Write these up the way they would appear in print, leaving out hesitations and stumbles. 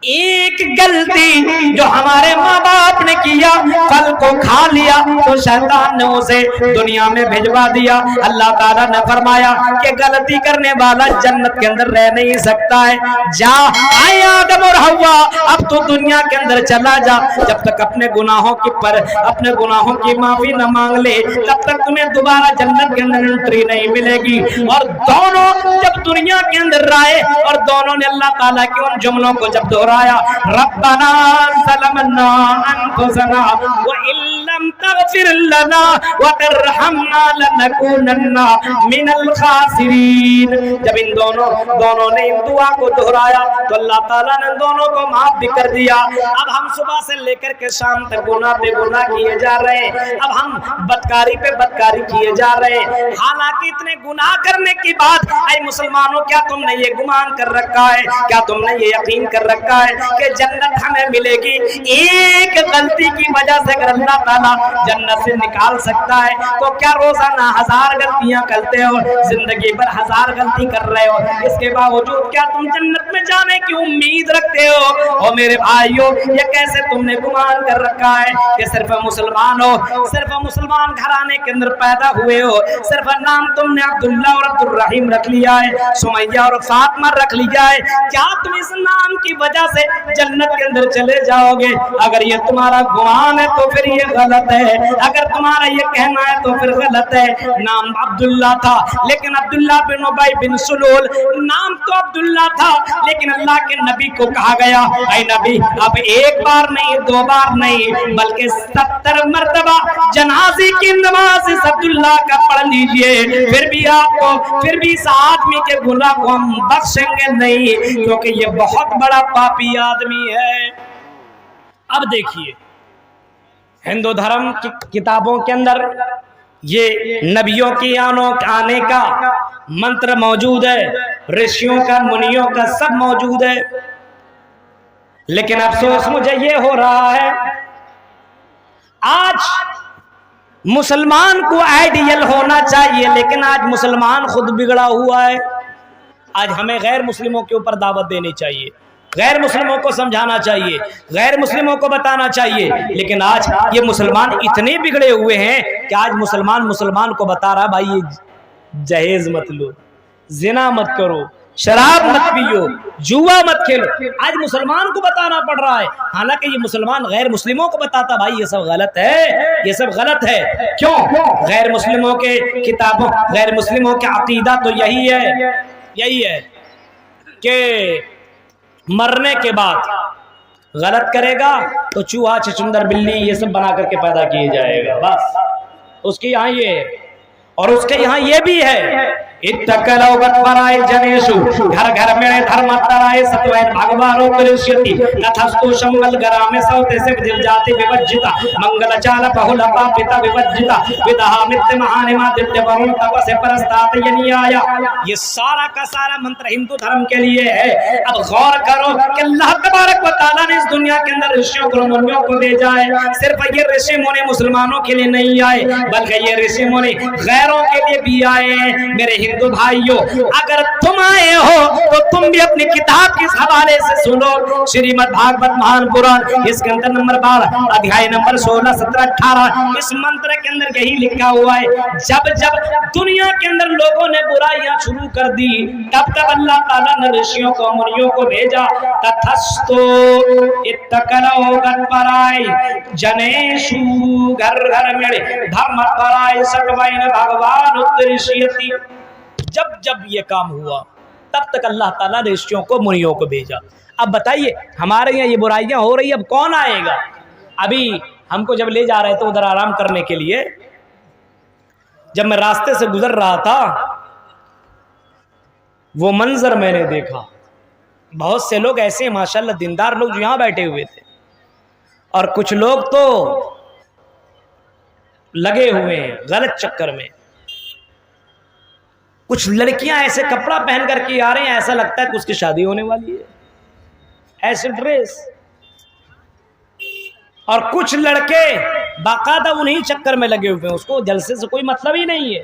ایک غلطی جو ہمارے ماں باپ نے کیا، پھل کو کھا لیا تو شیطان نے اسے دنیا میں بھجوا دیا۔ اللہ تعالیٰ نے فرمایا کہ غلطی کرنے والا جنت کے اندر رہ نہیں سکتا ہے، جا آئے آدم اور حوا اب تو دنیا کے اندر چلا جا، جب تک اپنے گناہوں کی معافی نہ مانگ لے تب تک تمہیں دوبارہ جنت کے اندر انٹری نہیں ملے گی۔ اور دونوں جب دنیا کے اندر آئے اور دونوں نے اللہ تعالیٰ کے ان جملوں کو جب ربنا ظلمنا انفسنا وان لم تغفر لنا وترحمنا لنكونن من الخاسرین، جب ان دونوں نے ان دعا کو دہرایا تو اللہ تعالیٰ نے دونوں کو معاف بھی کر دیا۔ اب ہم صبح سے لے کر کے شام تک گناہ پہ گناہ کیے جا رہے ہیں، اب ہم بدکاری پہ بدکاری کیے جا رہے ہیں، حالانکہ اتنے گناہ کرنے کی بات، اے مسلمانوں کیا تم نے یہ گمان کر رکھا ہے، کیا تم نے یہ یقین کر رکھا ہے کہ جنت ہمیں ملے گی؟ ایک غلطی کی وجہ سے اگر اللہ تعالیٰ جنت سے نکال سکتا ہے تو کیا روزانہ 1000 غلطیاں کرتے ہو، زندگی بھر 1000 غلطی کر رہے ہو، اس کے باوجود کیا تم جنت میں جانے کی امید رکھتے ہو؟ اور میرے بھائیوں، یہ کیسے تم نے گمان کر رکھا ہے کہ صرف مسلمان ہو، صرف مسلمان گھرانے کے اندر پیدا ہوئے ہو، صرف نام تم نے عبداللہ اور عبد الرحیم رکھ لیا ہے، سمیہ اور فاطمہ رکھ لیا ہے، کیا تم اس نام کی وجہ سے جنت کے اندر چلے جاؤ گے؟ اگر یہ تمہارا گمان ہے تو پھر یہ غلط ہے، اگر تمہارا یہ کہنا ہے تو پھر غلط ہے۔ نام عبداللہ تھا لیکن عبداللہ بن ابی بن سلول، نام تو عبداللہ تھا لیکن اللہ کے نبی کو کہا گیا اے نبی اب ایک بار نہیں، 2 بار نہیں بلکہ 70 مرتبہ جنازے کی نماز اس عبداللہ کا پڑھ لیجئے، پھر بھی اس آدمی کے گناہ کو ہم بخشیں گے نہیں، کیونکہ یہ بہت بڑا پاپی آدمی ہے۔ اب دیکھیے ہندو دھرم کی کتابوں کے اندر یہ نبیوں کی آنے کا منتر موجود ہے، رشیوں کا، منیوں کا، سب موجود ہے، لیکن افسوس مجھے یہ ہو رہا ہے آج مسلمان کو آئیڈیل ہونا چاہیے لیکن آج مسلمان خود بگڑا ہوا ہے۔ آج ہمیں غیر مسلموں کے اوپر دعوت دینی چاہیے، غیر مسلموں کو سمجھانا چاہیے، غیر مسلموں کو بتانا چاہیے، لیکن آج یہ مسلمان اتنے بگڑے ہوئے ہیں کہ آج مسلمان کو بتا رہا بھائی یہ جہیز مت لو، زنا مت کرو، شراب مت پیو، جوا مت کھیلو، آج مسلمان کو بتانا پڑ رہا ہے، حالانکہ یہ مسلمان غیر مسلموں کو بتاتا بھائی یہ سب غلط ہے، یہ سب غلط ہے۔ کیوں؟ غیر مسلموں کے کتابوں، غیر مسلموں کے عقیدہ تو یہی ہے کہ مرنے کے بعد غلط کرے گا تو چوہا، چچندر، بلی یہ سب بنا کر کے پیدا کیے جائے گا، بس اس کے یہاں یہ ہے، اور اس کے یہاں یہ بھی ہے اتکلوگت پرائے جنیشو گھر گھر میڑے دھرمترائے ستوین بھگوانو کرشیتی نتھستو شمگل گرام سوتے سے دل جاتی ویوجتا منگل چال پہلا پاپتا ویوجتا ودہا مت مہانما دتیہ ورن تپس پرستات ینی آیا۔ یہ سارا کا سارا منتر ہندو دھرم کے لیے ہے۔ اب غور کرو کہ اللہ تبارک و تعالیٰ نے اس دنیا کے اندر رشیوں کو، منیوں کو بھیجا ہے، صرف یہ رشی منی مسلمانوں کے لیے نہیں آئے بلکہ یہ رشی منی غیروں کے لیے بھی آئے ہیں۔ میرے ہندو بھائیوں، اگر تم آئے ہو تو تم بھی اپنی کتاب کے حوالے سے سنو، شریمد بھاگوت مہان پران اس کے اندر نمبر 12 ادھیائے نمبر 16 17 18 اس منتر کے اندر یہی لکھا ہوا ہے جب دنیا کے اندر لوگوں نے برائیاں شروع کر دی تب اللہ تعالیٰ نے رشیوں کو، منیوں کو بھیجا، تتھستو اتکلوگت پرائی جنیشو گھر گھر میڑے دھرم پرائی سٹوائن بھگوان اترشیتی۔ جب یہ کام ہوا تب تک اللہ تعالیٰ نے رشیوں کو، منیوں کو بھیجا۔ اب بتائیے ہمارے یہاں یہ برائیاں ہو رہی ہیں، اب کون آئے گا؟ ابھی ہم کو جب لے جا رہے تھے ادھر آرام کرنے کے لیے، جب میں راستے سے گزر رہا تھا وہ منظر میں نے دیکھا، بہت سے لوگ ایسے ہیں ماشاءاللہ دیندار لوگ جو یہاں بیٹھے ہوئے تھے، اور کچھ لوگ تو لگے ہوئے ہیں غلط چکر میں۔ کچھ لڑکیاں ایسے کپڑا پہن کر کے آ رہے ہیں ایسا لگتا ہے کہ اس کی شادی ہونے والی ہے، ایسے ڈریس، اور کچھ لڑکے باقاعدہ انہی چکر میں لگے ہوئے ہیں، اس کو جلسے سے کوئی مطلب ہی نہیں ہے،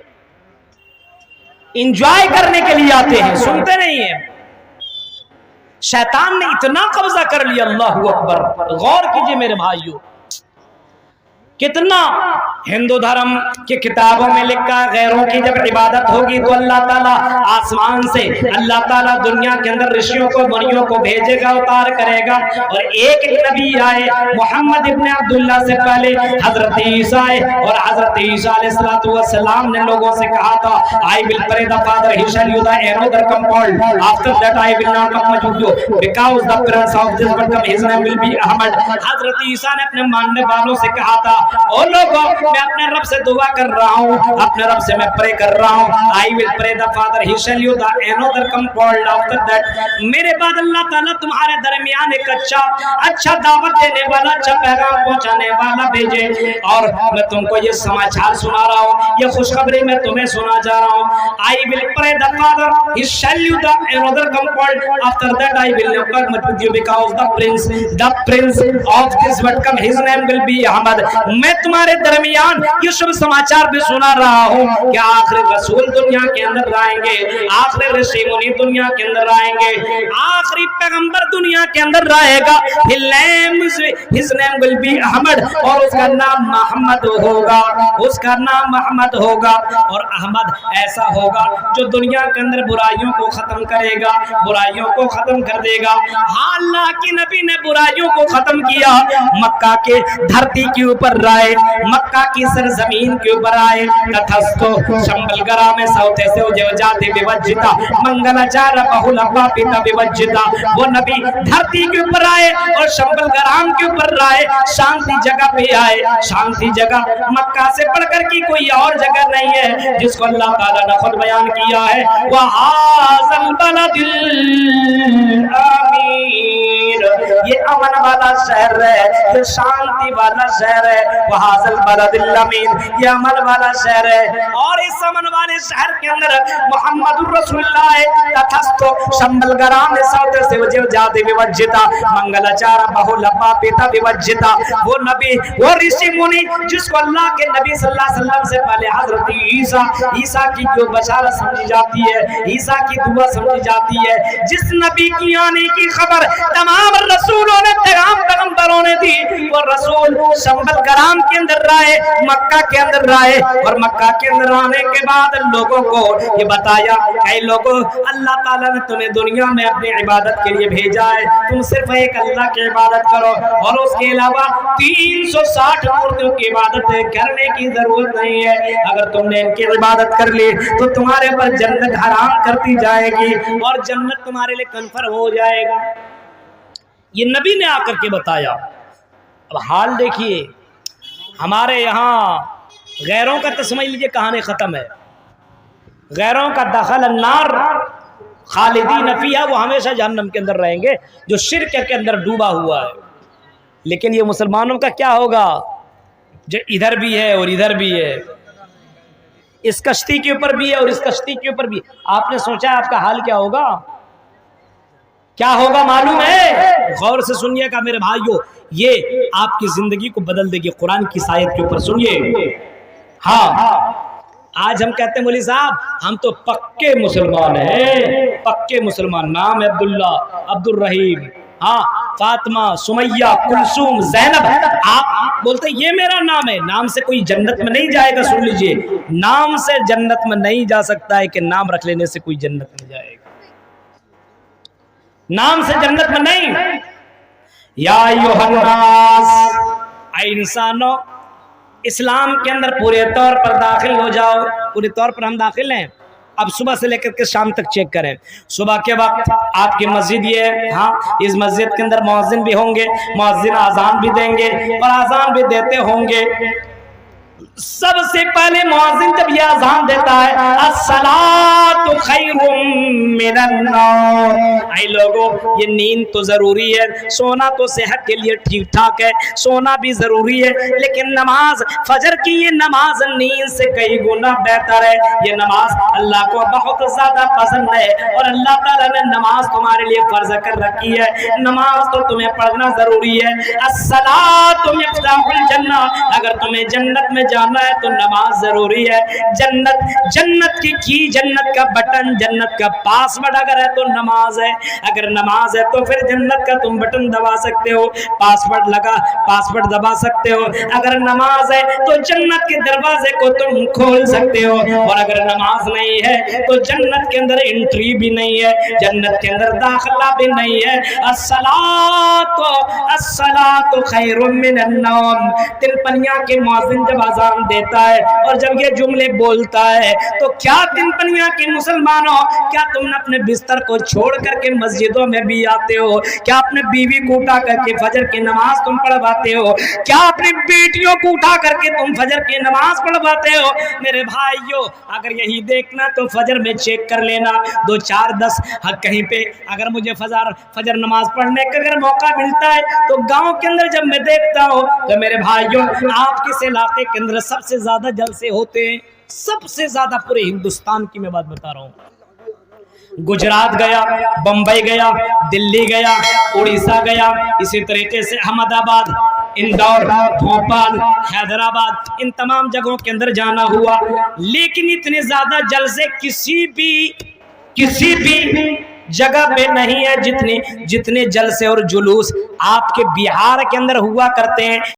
انجوائے کرنے کے لیے آتے ہیں، سنتے نہیں ہیں۔ शैतान ने इतना कब्जा कर लिया, अल्लाह अकबर। गौर कीजिए मेरे भाइयों, कितना हिंदू धर्म की किताबों में लिखा है, गैरों की जब इबादत होगी तो अल्लाह ताला आसमान से, अल्लाह ताला दुनिया के अंदर ऋषियों को, मुनियों को भेजेगा, उतार करेगा। और एक नबी आए, मोहम्मद इब्न अब्दुल्ला से पहले हजरत ईसा आए, और हजरत ईसा अलैहिस्सलाम ने लोगों से कहा था, I will pray the father he shall you the another compound, after that I will not come with you because the prince of this world his name will be Ahmad। हजरत ईसा ने अपने मानने वालों से कहा था, ओ लोगों, मैं अपने रब से दुआ कर रहा हूँ, अपने रब से मैं प्रे कर रहा हूँ, I will pray the father he shall you the another compound after that, मेरे बाद अल्लाह ताला तुम्हारे दरमियान एक अच्छा दावत देने वाला, अच्छा पैगाम पहुंचाने वाला भेजे। और मैं तुमको ये समाचार सुना रहा हूँ, ये खुशखबरी मैं तुम्हें सुना जा रहा हूँ, I will pray the father he shall you the another compound after that I will not come with you because the prince of this world come his name will be Ahmad। मैं तुम्हारे दरमियान ये शुभ समाचार भी सुना रहा हूँ कि आखिरी रसूल दुनिया के अंदर आएंगे, आखिरी ऋषि मुनि दुनिया के अंदर आएंगे, आखिरी पैगंबर दुनिया के अंदर रहेगा, his name will be Ahmad, और उसका नाम मोहम्मद होगा, उसका नाम मोहम्मद होगा। और अहमद ऐसा होगा जो दुनिया के अंदर बुराइयों को खत्म करेगा, बुराइयों को खत्म कर देगा। अल्लाह के नबी ने बुराइयों को खत्म किया, मक्का के धरती के ऊपर आए, मक्का की सरजमीन के ऊपर आए, तथस्तु शंबलगरा में सौते से जाते विवज्जिता मंगलाचार बहुल पिता विवज्जिता, वो नबी धरती के ऊपर आए और शंबलगराम के ऊपर आए, शांति जगह पे आए। शांति जगह मक्का से बढ़कर की कोई और जगह नहीं है जिसको अल्लाह ताला ने खुद बयान किया है, वहाज़ल बलदिल आमीर, ये अमन वाला शहर है, ये शांति वाला शहर है, वहाज़ल बलदिल आमीर, ये अमन वाला शहर है। और इस अमन वाले शहर के अंदर मोहम्मदुर रसूलुल्लाह है, तथस्तु शंबलगराम में सौते से जाते विवज्जिता मंगलाचार बहुलब्बा पिता विवज्जिता, वो नबी, वो ऋषि मुनि जिसको अल्लाह के नबी सल्लल्लाहु अलैहि वसल्लम से पहले हजरत ईसा की जो बशारत समझी जाती है, ईसा की दुआ समझी जाती है, जिस नबी की आने की खबर तमाम रसूलों ने, तमाम पैगंबरों ने दी, वो रसूल शंबलगराम के अंदर आए, मक्का के अंदर आए, और मक्का के अंदर आने के बाद लोगों को ये बताया, कई लोगों, अल्लाह ताला ने तुम्हें दुनिया में अपनी इबादत के लिए भेजा है, तुम सिर्फ एक अल्लाह की इबादत करो, और उसके अलावा 360 मूर्तियों की इबादत करने की जरूरत नहीं है। अगर तुमने इनकी इबादत कर ली तो तुम्हारे पर जन्नत हराम करती जाएगी और जन्नत तुम्हारे लिए कन्फर्म हो जाएगा। ये नबी ने आकर के बताया। अब हाल देखिए, हमारे यहाँ गैरों का तस्मै लीजिए, कहानी खत्म है। गैरों का दखल अन्नार खालिदीन फीहा, वो हमेशा जहन्नम के अंदर रहेंगे, जो शिर्क के अंदर डूबा हुआ है। लेकिन ये मुसलमानों का क्या होगा, जो इधर भी है और इधर भी है, इस कश्ती के ऊपर भी है और इस कश्ती के ऊपर भी। आपने सोचा आपका हाल क्या होगा? क्या होगा मालूम है? गौर से सुनिएगा मेरे भाइयों, ये आपकी जिंदगी को बदल देगी। कुरान की आयत के ऊपर सुनिए। हाँ, आज हम कहते हैं मौलवी साहब हम तो पक्के मुसलमान हैं, पक्के मुसलमान। नाम है अब्दुल्ला, अब्दुल रहीम, हाँ, फातिमा, सुमैया, कुलसूम, जैनब। आप बोलते ये मेरा नाम है। नाम से कोई जन्नत में नहीं जाएगा। सुन लीजिए, नाम से जन्नत में नहीं जा सकता है कि नाम रख लेने से कोई जन्नत में जाएगा। नाम से जन्नत में नहीं। या अय्युहन्नास, ऐ इंसानों, इस्लाम के अंदर पूरे तौर पर दाखिल हो जाओ। पूरे तौर पर हम दाखिल हैं। अब सुबह से लेकर के शाम तक चेक करें। सुबह के वक्त आपकी मस्जिद ये है, हाँ, इस मस्जिद के अंदर मुअज्जिन भी होंगे, मुअज्जिन आजान भी देंगे और आजान भी देते होंगे। सबसे पहले मुअज्जिन जब ये आजान देता है, अस्सलातु खैरुम मिनन नौम, ऐ लोगों, ये नींद तो जरूरी है, सोना तो सेहत के लिए ठीक ठाक है, सोना भी जरूरी है, लेकिन नमाज, फजर की ये नमाज नींद से कई गुना बेहतर है। ये नमाज अल्लाह को बहुत ज्यादा पसंद है और अल्लाह ताला ने नमाज तुम्हारे लिए फर्ज कर रखी है। नमाज तो तुम्हें पढ़ना जरूरी है। अस्सलातु मिफ्ताहुल जन्नह, अगर तुम्हें जन्नत में जाना है तो नमाज जरूरी है। जन्नत की जन्नत का बटन, जन्नत का पासवर्ड अगर है तो नमाज है। अगर नमाज है तो फिर जन्नत का तुम बटन दबा सकते हो, पासवर्ड दबा सकते हो। अगर नमाज है तो जन्नत के दरवाजे को तुम खोल सकते हो, और अगर नमाज नहीं है तो जन्नत के अंदर एंट्री भी नहीं है, जन्नत के अंदर दाखिला भी नहीं है। अस्सलातु खैरुम मिनन नौम। तिनपनिया के मुअज्जिन जब अजान देता है और जब ये जुमले बोलता है तो क्या तिनपनिया के मुसलमानों, क्या तुम अपने बिस्तर को छोड़ करके मस्जिदों में भी आते हो? क्या अपने बीवी को उठा करके फजर की नमाज तुम पढ़वाते हो? क्या अपनी बेटियों को उठा करके तुम फजर की नमाज पढ़वाते हो? मेरे भाइयों, अगर यही देखना तो फजर में चेक कर लेना, 2 4 10 कहीं पे अगर मुझे फजर नमाज पढ़ने का अगर मौका मिलता है तो गांव के अंदर जब मैं देखता हूँ तो मेरे भाइयों, आपके इस इलाके के अंदर सबसे ज्यादा जलसे होते हैं, सबसे ज्यादा पूरे हिंदुस्तान की मैं बात बता रहा हूँ। गुजरात गया, बंबई गया, दिल्ली गया, उड़ीसा गया, इसी तरीके से अहमदाबाद, इंदौर, भोपाल, हैदराबाद, इन तमाम जगहों के अंदर जाना हुआ, लेकिन इतने ज्यादा जलसे किसी भी जगह पे नहीं है जितने जलसे और जुलूस आपके बिहार के अंदर हुआ करते हैं।